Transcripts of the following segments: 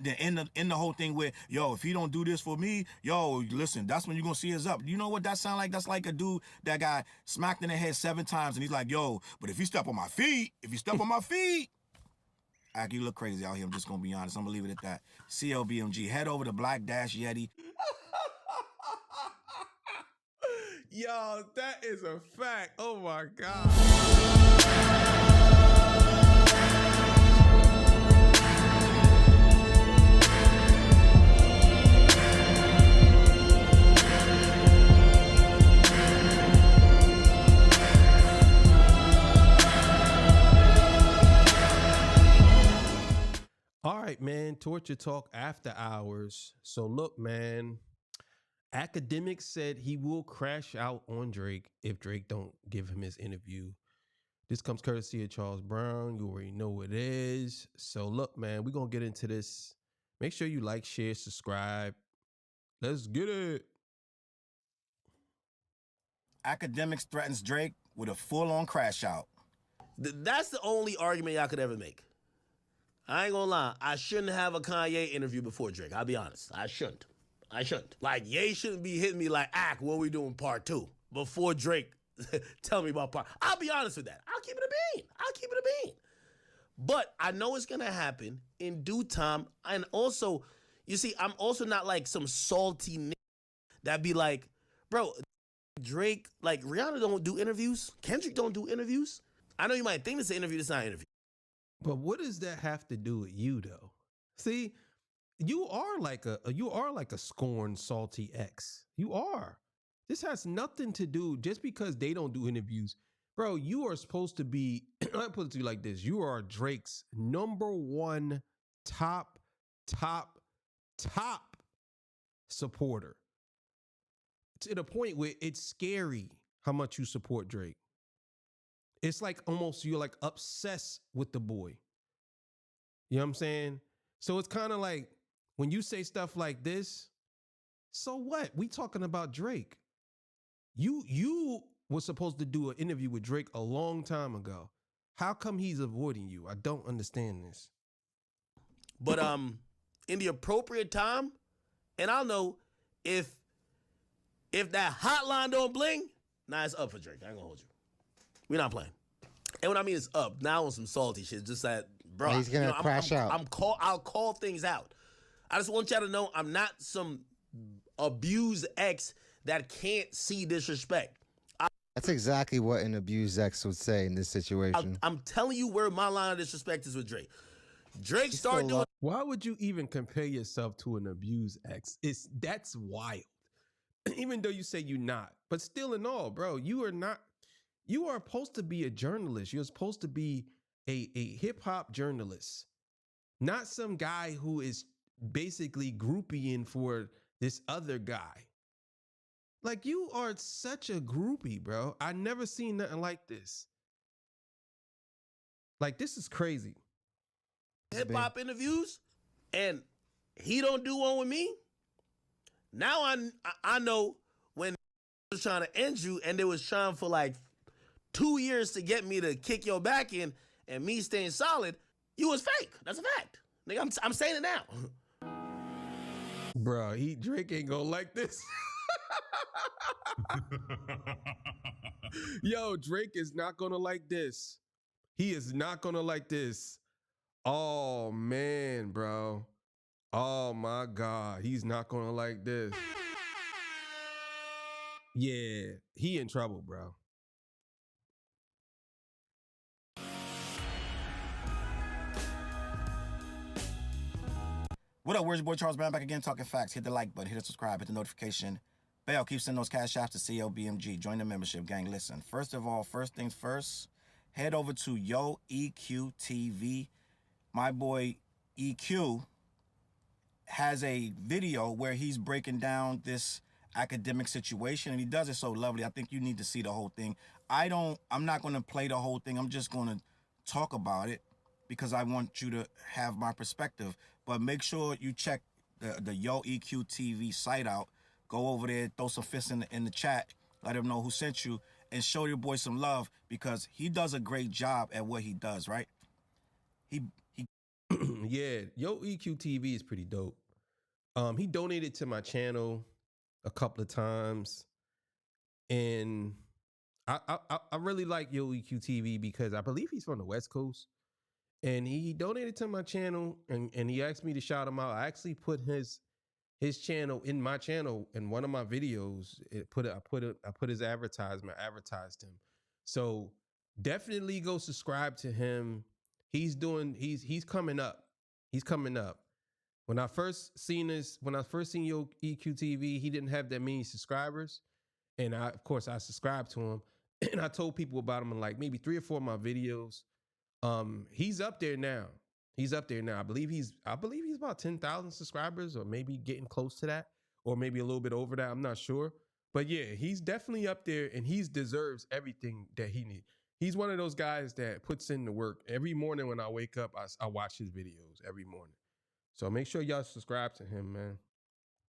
then end the whole thing with, yo, if he don't do this for me, yo, listen, that's when you're gonna see us up. You know what that sound like? That's like a dude that got smacked in the head 7 times and he's like, yo, but if you step on my feet, Ak, you look crazy out here. I'm just gonna be honest. I'm gonna leave it at that. CLBMG, head over to Black Dash Yeti. Yo, that is a fact. Oh my God. All right, man. Torture Talk after hours. So look, man. Akademiks said he will crash out on Drake if Drake don't give him his interview. This comes courtesy of Charles Brown. You already know what it is. So look, man, we're going to get into this. Make sure you like, share, subscribe. Let's get it. Akademiks threatens Drake with a full-on crash out. That's the only argument y'all could ever make. I ain't gonna lie. I shouldn't have a Kanye interview before Drake. I'll be honest. I shouldn't. Like, Ye shouldn't be hitting me like, Ak, what we doing part 2? Before Drake tell me about part. I'll be honest with that. I'll keep it a bean. But I know it's gonna happen in due time. And also, you see, I'm also not like some salty nigga that be like, bro, Drake, like, Rihanna don't do interviews. Kendrick don't do interviews. I know you might think it's an interview. It's not an interview. But what does that have to do with you, though? See, you are like a scorned, salty ex. You are. This has nothing to do just because they don't do interviews, bro. You are supposed to be. I put it to you like this: you are Drake's #1 top supporter. To the point where it's scary how much you support Drake. It's like almost you're like obsessed with the boy. You know what I'm saying? So it's kind of like when you say stuff like this, so what? We talking about Drake. You were supposed to do an interview with Drake a long time ago. How come he's avoiding you? I don't understand this. But in the appropriate time, and I'll know if that hotline don't bling, nah, it's up for Drake. I ain't gonna hold you. We're not playing. And what I mean is up. Now on some salty shit. Just that, bro. He's gonna crash out. I'll call things out. I just want y'all to know I'm not some abused ex that can't see disrespect. That's exactly what an abused ex would say in this situation. I'm telling you where my line of disrespect is with Drake. Drake started doing. Why would you even compare yourself to an abused ex? That's wild. Even though you say you're not, but still in all, bro, you are not. You are supposed to be a journalist. You're supposed to be a hip hop journalist, not some guy who is basically groupieing for this other guy. Like, you are such a groupie, bro. I never seen nothing like this. Like, this is crazy. Hip hop interviews, and he don't do one with me. Now I know when was trying to end you, and they was trying for like 2 years to get me to kick your back in, and me staying solid, you was fake. That's a fact. Nigga, I'm saying it now. Bro, Drake ain't gonna like this. Yo, Drake is not gonna like this. He is not gonna like this. Oh man, bro. Oh my God, he's not gonna like this. Yeah, he in trouble, bro. What up, where's your boy Charles Brown back again talking facts. Hit the like button, hit the subscribe, hit the notification bell. Keep sending those cash apps to CLBMG. Join the membership, gang. Listen, first of all, first things first, head over to Yo EQ TV. My boy EQ has a video where he's breaking down this academic situation, and he does it so lovely. I think you need to see the whole thing. I'm not going to play the whole thing. I'm just going to talk about it because I want you to have my perspective. But make sure you check the Yo EQ TV site out. Go over there, throw some fists in the chat, let him know who sent you, and show your boy some love because he does a great job at what he does, right? Yeah, Yo EQ TV is pretty dope. He donated to my channel a couple of times, and I really like Yo EQ TV because I believe he's from the West Coast, and he donated to my channel, and he asked me to shout him out. I actually put his channel in my channel in one of my videos. I put his advertisement, advertised him. So definitely go subscribe to him. He's coming up. He's coming up. When I first seen Yo EQ TV, he didn't have that many subscribers. And of course I subscribed to him and I told people about him in like maybe 3 or 4 of my videos. He's up there now. He's up there now. I believe he's about 10,000 subscribers, or maybe getting close to that, or maybe a little bit over that. I'm not sure. But yeah, he's definitely up there, and he deserves everything that he needs. He's one of those guys that puts in the work. Every morning when I wake up, I watch his videos every morning. So make sure y'all subscribe to him, man.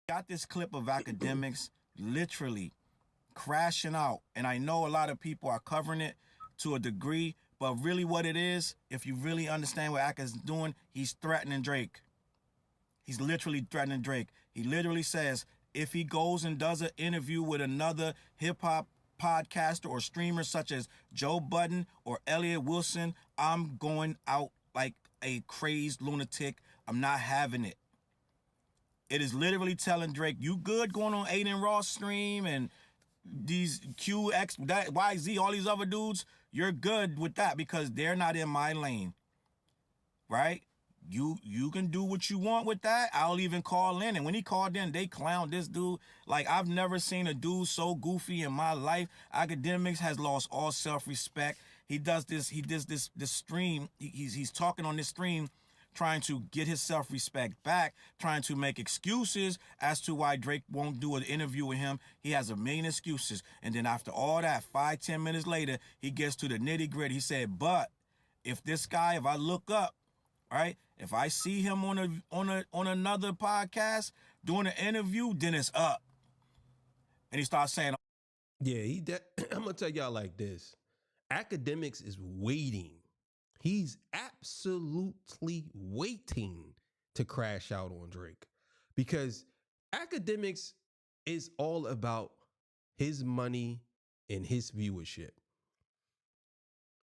Got this clip of Akademiks literally crashing out, and I know a lot of people are covering it to a degree, but really what it is, if you really understand what Aka's doing, he's threatening Drake. He's literally threatening Drake. He literally says if he goes and does an interview with another hip-hop podcaster or streamer such as Joe Budden or Elliot Wilson, I'm going out like a crazed lunatic. I'm not having it. It is literally telling Drake, you good going on Aiden Ross stream and these QX, that YZ, all these other dudes, you're good with that because they're not in my lane, right? You can do what you want with that. I'll even call in. And when he called in, they clowned this dude. Like, I've never seen a dude so goofy in my life. Akademiks has lost all self-respect. He does this stream. He's talking on this stream, trying to get his self-respect back, trying to make excuses as to why Drake won't do an interview with him. He has a million excuses. And then after all that, 5-10 minutes later, he gets to the nitty-gritty. He said, but if this guy, if I look up, right, if I see him on another podcast doing an interview, then it's up. And he starts saying, yeah, I'm gonna tell y'all like this. Akademiks is waiting. He's absolutely waiting to crash out on Drake, because Akademiks is all about his money and his viewership.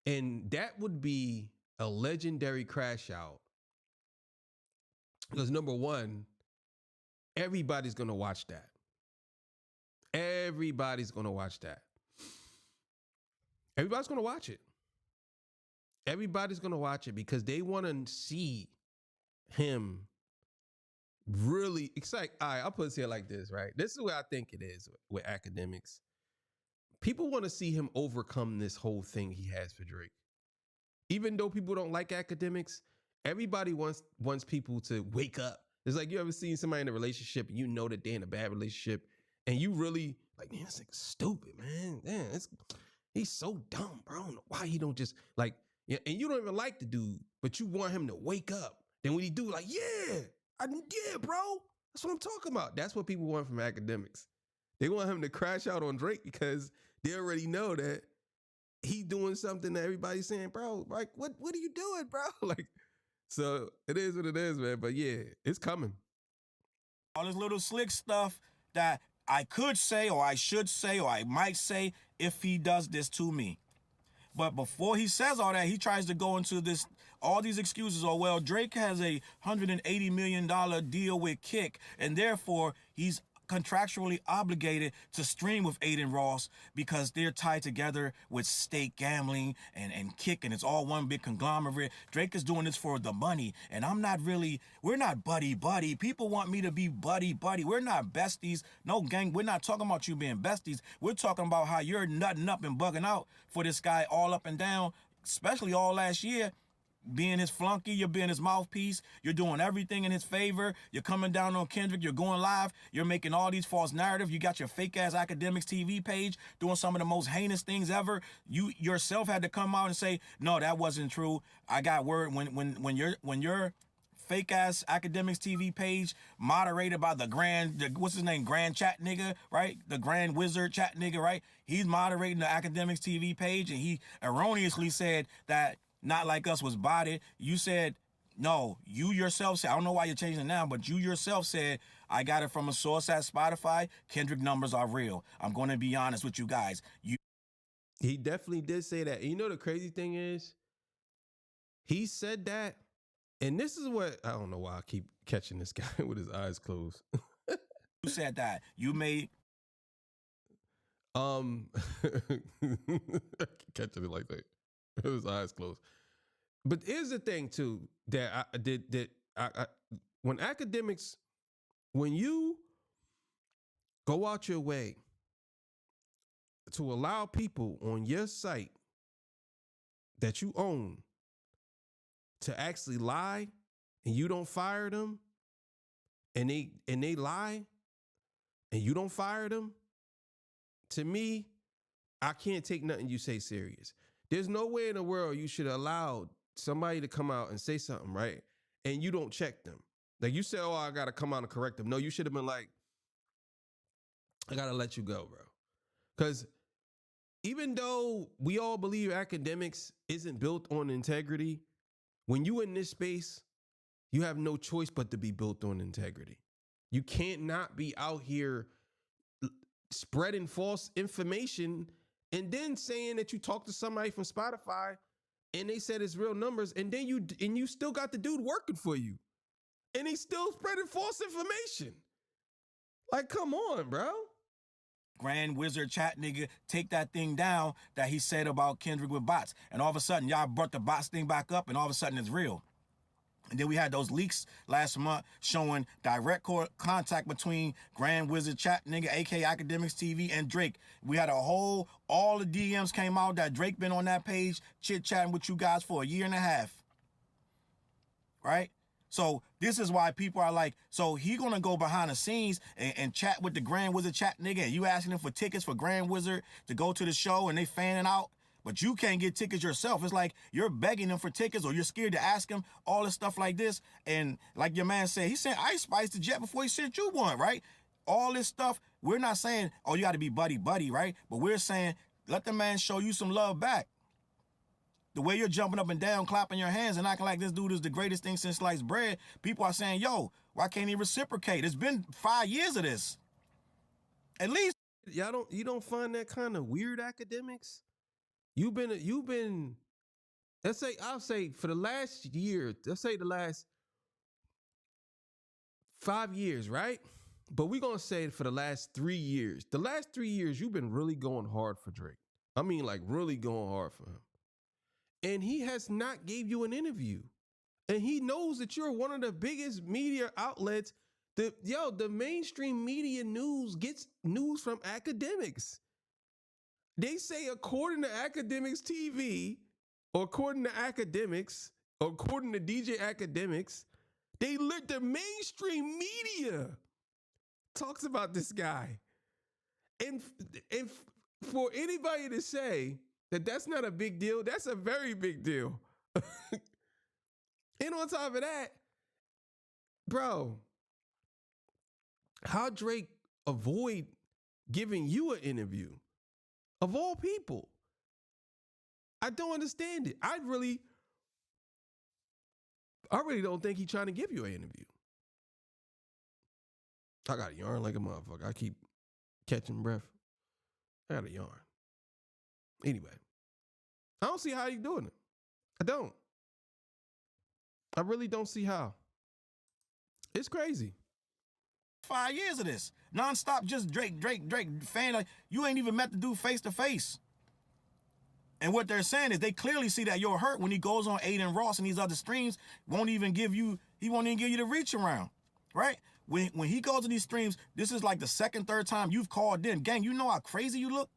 And that would be a legendary crash out, because number one, everybody's going to watch that. Everybody's going to watch that. Everybody's going to watch it. Everybody's going to watch it because they want to see him really excited. All right, I'll put it here like this, right? This is what I think it is with Akademiks. People want to see him overcome this whole thing he has for Drake. Even though people don't like Akademiks, everybody wants people to wake up. It's like, you ever seen somebody in a relationship and you know that they're in a bad relationship and you really like, man, this nigga's stupid, man. Damn, he's so dumb, bro. Why he don't just like, yeah, and you don't even like the dude, but you want him to wake up. Then when he do, like, yeah, bro, that's what I'm talking about. That's what people want from Akademiks. They want him to crash out on Drake because they already know that he doing something that everybody's saying, bro, like, what are you doing, bro? Like, so it is what it is, man. But yeah, it's coming. all this little slick stuff that I could say, or I should say, or I might say if he does this to me. But before he says all that, he tries to go into all these excuses. Oh, well, Drake has a $180 million deal with Kick, and therefore he's contractually obligated to stream with Aiden Ross because they're tied together with state gambling and Kick, and it's all one big conglomerate. Drake is doing this for the money, and we're not buddy-buddy. People want me to be buddy-buddy. We're not besties. No, gang, we're not talking about you being besties. We're talking about how you're nutting up and bugging out for this guy all up and down, especially all last year. Being his flunky, you're being his mouthpiece, you're doing everything in his favor, you're coming down on Kendrick, you're going live, you're making all these false narratives, you got your fake-ass Akademiks TV page doing some of the most heinous things ever. You yourself had to come out and say, no, that wasn't true. I got word when your fake-ass Akademiks TV page moderated by what's his name, Grand Chat nigga, right? The Grand Wizard Chat nigga, right? He's moderating the Akademiks TV page, and he erroneously said that Not Like Us was botted. You said No, you yourself said, I don't know why you're changing it now, but you yourself said, I got it from a source at Spotify. Kendrick numbers are real. I'm going to be honest with you guys. He definitely did say that. And you know the crazy thing is, he said that, and this is what, I don't know why I keep catching this guy with his eyes closed. You said that. You made... I keep catching it like that. With his eyes closed. But here's the thing too, that I did, that I when Akademiks, when you go out your way to allow people on your site that you own to actually lie, and you don't fire them, and they lie and you don't fire them, to me, I can't take nothing you say serious. There's no way in the world you should allow somebody to come out and say something, right? And you don't check them. Like, you say, oh, I got to come out and correct them. No, you should have been like, I got to let you go, bro. Because even though we all believe Akademiks isn't built on integrity, when you in this space, you have no choice but to be built on integrity. You can't not be out here spreading false information and then saying that you talked to somebody from Spotify and they said it's real numbers, and then you still got the dude working for you, and he's still spreading false information. Like, come on, bro. Grand Wizard chat nigga take that thing down that he said about Kendrick with bots. And all of a sudden, y'all brought the bots thing back up, and all of a sudden it's real. And then we had those leaks last month showing direct contact between Grand Wizard chat nigga, aka Akademiks TV, and Drake. We had all the DMs came out that Drake been on that page chit-chatting with you guys for a year and a half. Right? So this is why people are like, so he gonna go behind the scenes and chat with the Grand Wizard chat nigga, and you asking him for tickets for Grand Wizard to go to the show, and they fanning out, but you can't get tickets yourself. It's like you're begging them for tickets, or you're scared to ask him, all this stuff like this. And like your man said, he sent Ice Spice to Jet before he sent you one, right? All this stuff, we're not saying, oh, you got to be buddy, right? But we're saying, let the man show you some love back. The way you're jumping up and down, clapping your hands, and acting like this dude is the greatest thing since sliced bread, people are saying, yo, why can't he reciprocate? It's been 5 years of this. At least. You don't find that kind of weird, Akademiks? You've been, I'll say for the last year, let's say the last 5 years, right? But we're going to say for the last 3 years. The last 3 years, you've been really going hard for Drake. I mean, like, really going hard for him. And he has not gave you an interview. And he knows that you're one of the biggest media outlets. The mainstream media news gets news from Akademiks. They say, according to Akademiks TV, or according to Akademiks, or according to DJ Akademiks, the mainstream media talks about this guy. And for anybody to say that that's not a big deal, that's a very big deal. And on top of that, bro, how Drake avoid giving you an interview? Of all people. I don't understand it. I really don't think he's trying to give you an interview. I got a yarn like a motherfucker. I keep catching breath. I got a yarn. Anyway, I don't see how he's doing it. I don't. I really don't see how. It's crazy. 5 years of this. Non-stop, just Drake, fan. Like, you ain't even met the dude face to face. And what they're saying is they clearly see that you're hurt when he goes on Aiden Ross and these other streams, he won't even give you the reach around, right? When he goes to these streams, this is like the second, third time you've called in. Gang, you know how crazy you look?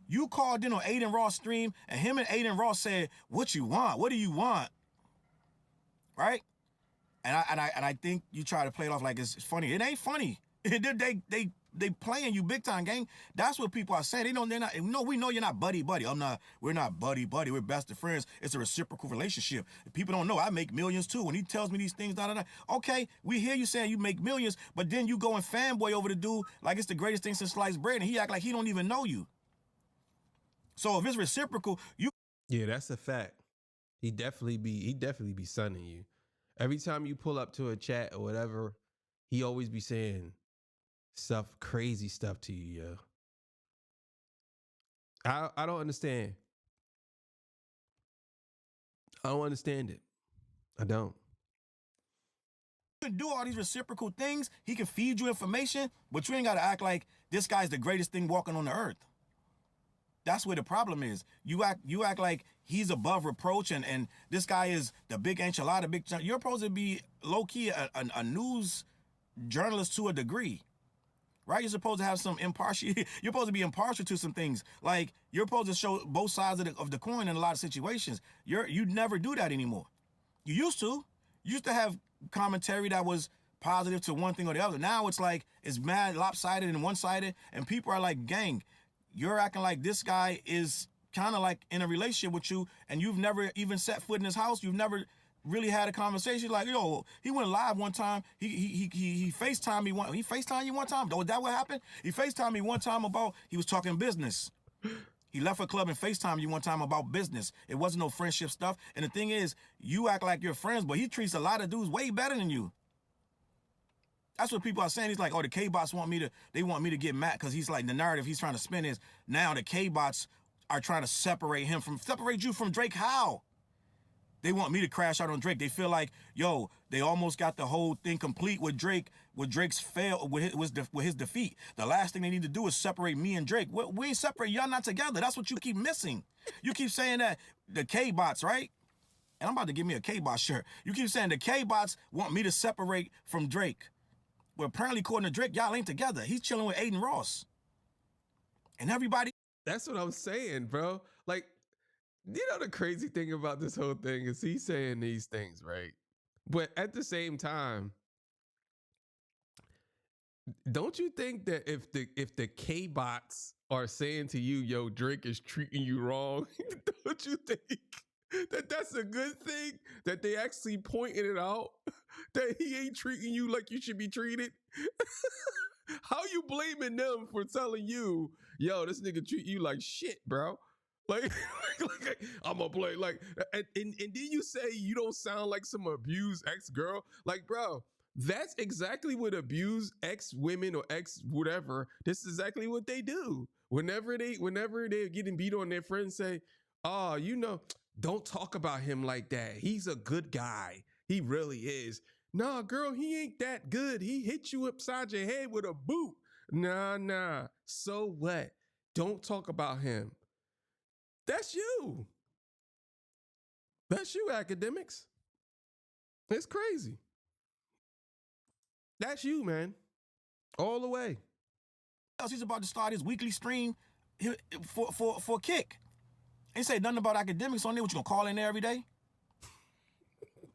You called in on Aiden Ross stream, and him and Aiden Ross said, what you want? What do you want? Right? And I think you try to play it off like it's funny. It ain't funny. They playing you big time, gang. That's what people are saying. We know you're not buddy. We're not buddy. We're best of friends. It's a reciprocal relationship. People don't know I make millions too. When he tells me these things, okay, we hear you saying you make millions, but then you go and fanboy over the dude like it's the greatest thing since sliced bread, and he act like he don't even know you. So if it's reciprocal, Yeah, that's a fact. He definitely be sunning you. Every time you pull up to a chat or whatever, he always be saying stuff, crazy stuff to you, yo. I don't understand. I don't understand it. I don't. He can do all these reciprocal things. He can feed you information, but you ain't got to act like this guy's the greatest thing walking on the earth. That's where the problem is. You act like he's above reproach, and this guy is the big enchilada, You're supposed to be low-key a news journalist to a degree, right? You're supposed to have some impartial. You're supposed to be impartial to some things. Like, you're supposed to show both sides of the coin in a lot of situations. You never do that anymore. You used to. You used to have commentary that was positive to one thing or the other. Now it's like it's mad lopsided and one-sided, and people are like, gang, you're acting like this guy is kind of like in a relationship with you, and you've never even set foot in his house. You've never really had a conversation. Like, yo, he went live one time. He FaceTimed me one. He FaceTimed you one time. Was that what happened? He FaceTimed me one time about he was talking business. He left a club and FaceTimed you one time about business. It wasn't no friendship stuff. And the thing is, you act like you're friends, but he treats a lot of dudes way better than you. That's what people are saying. He's like, oh, the K-bots want me to get mad, because he's like, the narrative he's trying to spin is now the K-bots are trying to separate you from Drake. How? They want me to crash out on Drake. They feel like, yo, they almost got the whole thing complete with Drake, with Drake's fail, with his defeat. The last thing they need to do is separate me and Drake. We ain't separate. Y'all not together. That's what you keep missing. You keep saying that the K-bots, right? And I'm about to give me a K-bot shirt. You keep saying the K-bots want me to separate from Drake. Well, apparently, according to Drake, y'all ain't together. He's chilling with Aiden Ross. And everybody. That's what I'm saying, bro. Like, you know, the crazy thing about this whole thing is he's saying these things, right? But at the same time, don't you think that if the K-bots are saying to you, yo, Drake is treating you wrong, don't you think that that's a good thing? That they actually pointed it out? That he ain't treating you like you should be treated? How you blaming them for telling you, yo, this nigga treat you like shit, bro? Like I'm gonna play like, and then you say you don't sound like some abused ex-girl. Like, bro, that's exactly what abused ex-women or ex-whatever, this is exactly what they do. Whenever they're getting beat on, their friends say, oh, you know, don't talk about him like that. He's a good guy. He really is. Nah, girl, he ain't that good. He hit you upside your head with a boot. Nah. So what? Don't talk about him. That's you. That's you, Akademiks. It's crazy. That's you, man. All the way. He's about to start his weekly stream for Kick. Ain't say nothing about Akademiks on there. What, you gonna call in there every day?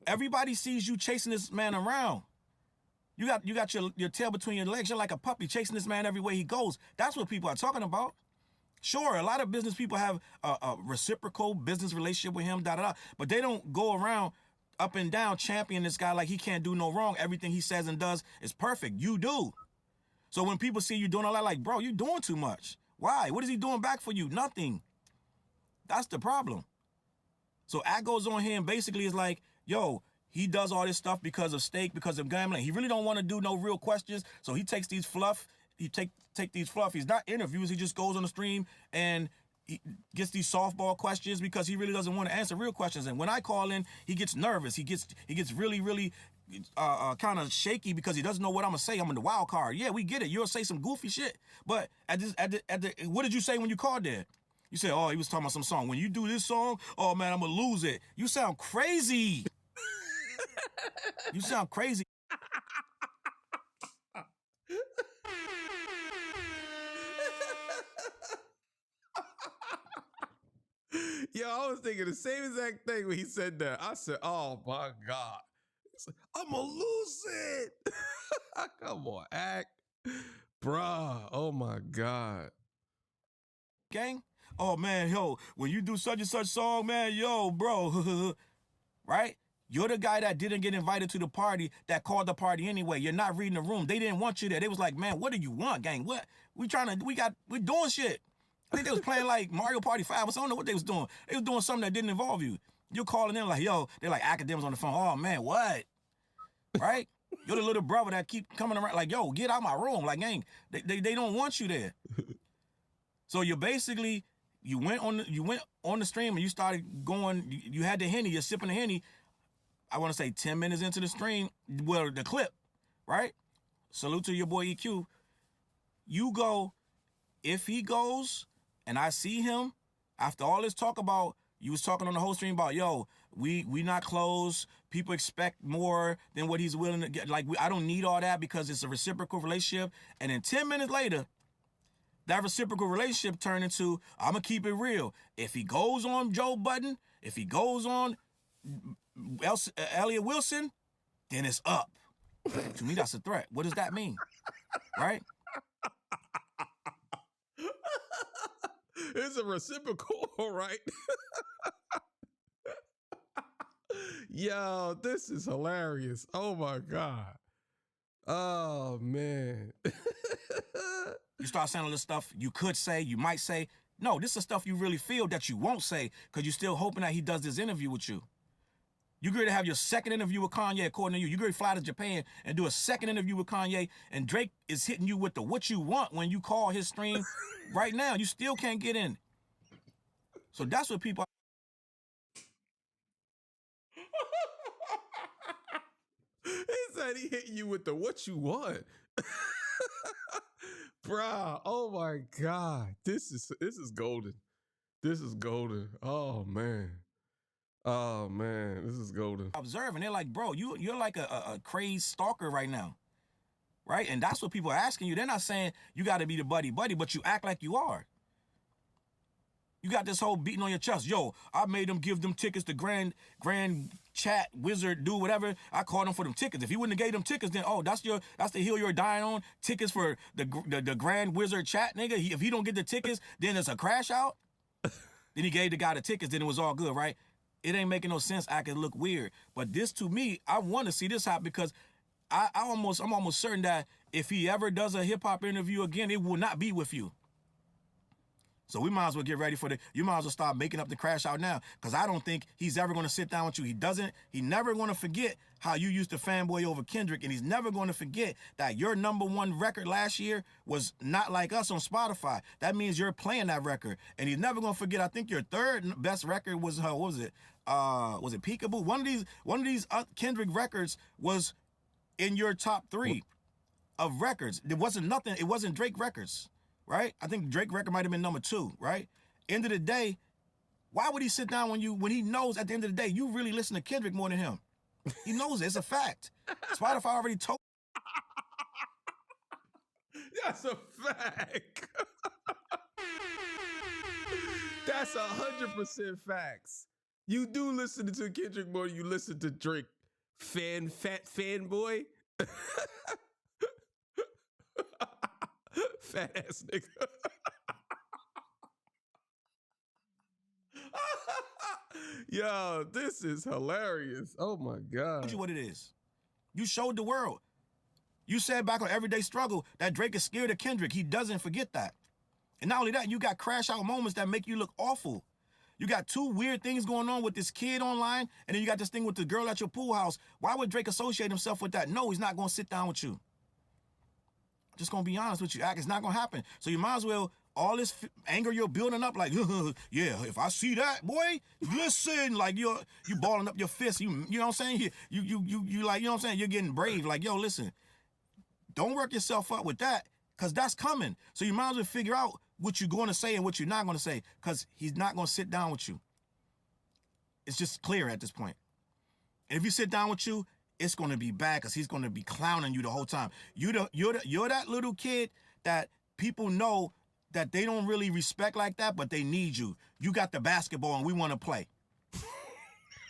Everybody sees you chasing this man around. You got your tail between your legs. You're like a puppy chasing this man everywhere he goes. That's what people are talking about. Sure, a lot of business people have a reciprocal business relationship with him, but they don't go around up and down championing this guy like he can't do no wrong. Everything he says and does is perfect. You do. So when people see you doing all that, like, bro, you're doing too much. Why? What is he doing back for you? Nothing. That's the problem. So Ak goes on here and basically is like, yo, he does all this stuff because of stake, because of gambling. He really don't want to do no real questions, so he takes these fluff. He take these fluffies, not interviews. He just goes on the stream and he gets these softball questions because he really doesn't want to answer real questions. And when I call in, he gets nervous. He gets really kind of shaky because he doesn't know what I'm gonna say. I'm in the wild card. Yeah, we get it. You'll say some goofy shit. But what did you say when you called there? You said, oh, he was talking about some song. When you do this song, oh man, I'm gonna lose it. You sound crazy. You sound crazy. Yo, I was thinking the same exact thing when he said that. I said, oh my God. I'm gonna lose it. Come on, Ak. Bruh, oh my God. Gang? Oh man, yo, when you do such and such song, man, yo, bro. Right? You're the guy that didn't get invited to the party that called the party anyway. You're not reading the room. They didn't want you there. They was like, man, what do you want, gang? What? We're doing shit. I think they was playing like Mario Party 5 or something. I don't know what they was doing. They was doing something that didn't involve you. You're calling in like, yo, they're like Akademiks on the phone. Oh man, what? Right? You're the little brother that keep coming around like, yo, get out my room. Like, gang, they don't want you there. So you basically you went on the stream and you started going. You had the Henny. You're sipping the Henny. I want to say 10 minutes into the stream, well, the clip, right? Salute to your boy EQ. You go, if he goes and I see him, after all this talk about, you was talking on the whole stream about, yo, we not close. People expect more than what he's willing to get. Like, I don't need all that because it's a reciprocal relationship. And then 10 minutes later, that reciprocal relationship turned into, I'm going to keep it real. If he goes on Joe Budden, if he goes on Elliot Wilson, then it's up. To me, that's a threat. What does that mean? Right? It's a reciprocal, right? Yo, this is hilarious. Oh my God. Oh man. You start saying all this stuff you could say, you might say. No, this is stuff you really feel that you won't say because you're still hoping that he does this interview with you. You're going to have your second interview with Kanye, according to you. You're going to fly to Japan and do a second interview with Kanye, and Drake is hitting you with the what you want when you call his stream right now. You still can't get in. So that's what people... He said he hitting you with the what you want. Bruh, oh my God. This is golden. This is golden. Oh man. Oh man, this is golden. Observing, they're like, bro, you're like a crazed stalker right now, right? And that's what people are asking you. They're not saying you got to be the buddy, but you act like you are. You got this whole beating on your chest. Yo, I made them give them tickets to Grand Chat Wizard, do whatever. I called him for them tickets. If he wouldn't have gave them tickets, then that's the hill you're dying on. Tickets for the Grand Wizard Chat, nigga. If he don't get the tickets, then it's a crash out. Then he gave the guy the tickets, then it was all good, right? It ain't making no sense. I could look weird. But this, to me, I want to see this happen because I'm almost certain that if he ever does a hip-hop interview again, it will not be with you. So we might as well get ready for you might as well start making up the crash out now because I don't think he's ever going to sit down with you. He never going to forget how you used to fanboy over Kendrick, and he's never going to forget that your #1 record last year was Not Like Us on Spotify. That means you're playing that record. And he's never going to forget, I think your third best record was, what was it? Was it Peekaboo? One of these Kendrick records was in your top 3 of records. It wasn't Drake records. Right? I think Drake record might have been #2, right? End of the day, why would he sit down when he knows at the end of the day you really listen to Kendrick more than him? He knows it. It's a fact. Spotify already told. That's a fact. That's 100% facts. You do listen to Kendrick more than you listen to Drake. Fat fanboy. Fat ass nigga. Yo, this is hilarious. Oh my God. You what it is. You showed the world. You said back on Everyday Struggle that Drake is scared of Kendrick. He doesn't forget that. And not only that, you got crash out moments that make you look awful. You got 2 weird things going on with this kid online, and then you got this thing with the girl at your pool house. Why would Drake associate himself with that? No, he's not going to sit down with you. Just gonna be honest with you, it's not gonna happen. So you might as well, all this anger you're building up, like, yeah, if I see that, boy, listen, like you balling up your fist, you know what I'm saying? You like, you know what I'm saying? You're getting brave, like, yo, listen, don't work yourself up with that, cause that's coming. So you might as well figure out what you're gonna say and what you're not gonna say, cause he's not gonna sit down with you. It's just clear at this point. And if he sit down with you, it's going to be bad because he's going to be clowning you the whole time. You're that little kid that people know that they don't really respect like that, but they need you. You got the basketball and we want to play.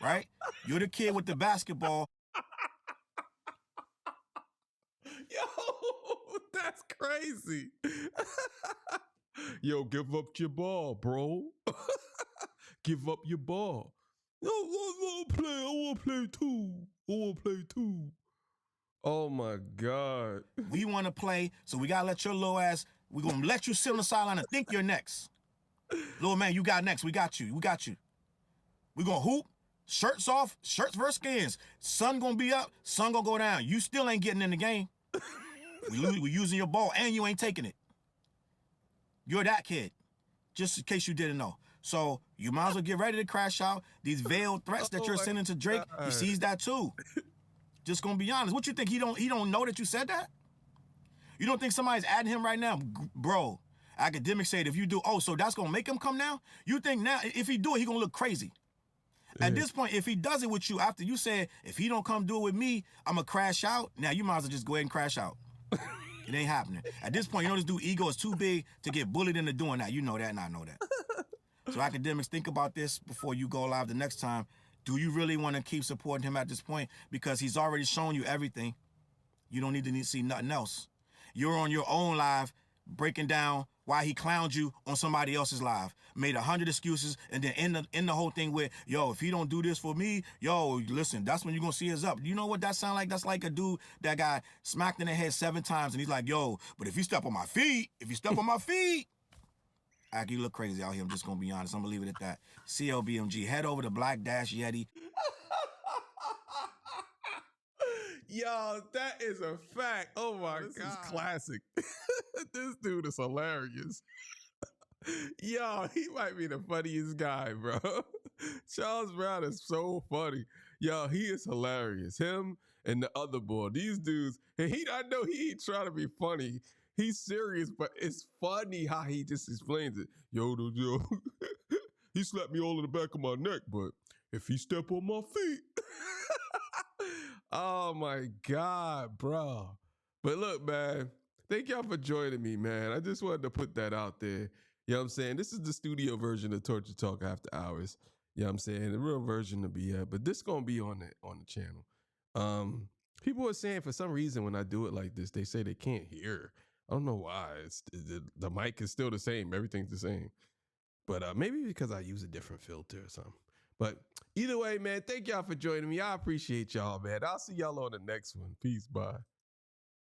Right? You're the kid with the basketball. Yo, that's crazy. Yo, give up your ball, bro. Give up your ball. No, I want to play. I want to play too. I want to play too. Oh my God. We want to play, so we got to let your little ass, we're going to let you sit on the sideline and think you're next. Little man, you got next. We got you. We got you. We're going to hoop. Shirts off, shirts versus skins. Sun gonna be up, sun gonna go down. You still ain't getting in the game. We using your ball and you ain't taking it. You're that kid. Just in case you didn't know. So you might as well get ready to crash out. These veiled threats that you're sending to Drake, he sees that too. Just gonna be honest. What you think? He don't know that you said that? You don't think somebody's adding him right now? Bro, Akademiks said if you do, so that's gonna make him come now? You think now, if he do it, he gonna look crazy. At this point, if he does it with you after you said, if he don't come do it with me, I'm gonna crash out. Now you might as well just go ahead and crash out. It ain't happening. At this point, you know this dude's ego is too big to get bullied into doing that. You know that and I know that. So Akademiks, think about this before you go live the next time. Do you really want to keep supporting him at this point? Because he's already shown you everything. You don't need to see nothing else. You're on your own live breaking down why he clowned you on somebody else's live. Made 100 excuses and then end the whole thing with, yo, if he don't do this for me, yo, listen, that's when you're going to see his up. You know what that sound like? That's like a dude that got smacked in the head 7 times and he's like, yo, but if you step on my feet, Ak, you look crazy out here. I'm just going to be honest. I'm going to leave it at that. CLBMG, head over to Black-Yeti. Yo, that is a fact. Oh my God. This is classic. This dude is hilarious. Yo, he might be the funniest guy, bro. Charles Brown is so funny. Yo, he is hilarious. Him and the other boy, these dudes, and I know he ain't trying to be funny. He's serious, but it's funny how he just explains it. Yo, he slapped me all in the back of my neck, but if he step on my feet. Oh my God, bro. But look, man, thank y'all for joining me, man. I just wanted to put that out there. You know what I'm saying? This is the studio version of Torture Talk After Hours. You know what I'm saying? The real version to be at, but this is going to be on the channel. People are saying for some reason when I do it like this, they say they can't hear. I don't know why. The mic is still the same. Everything's the same. But maybe because I use a different filter or something. But either way, man, thank y'all for joining me. I appreciate y'all, man. I'll see y'all on the next one. Peace. Bye.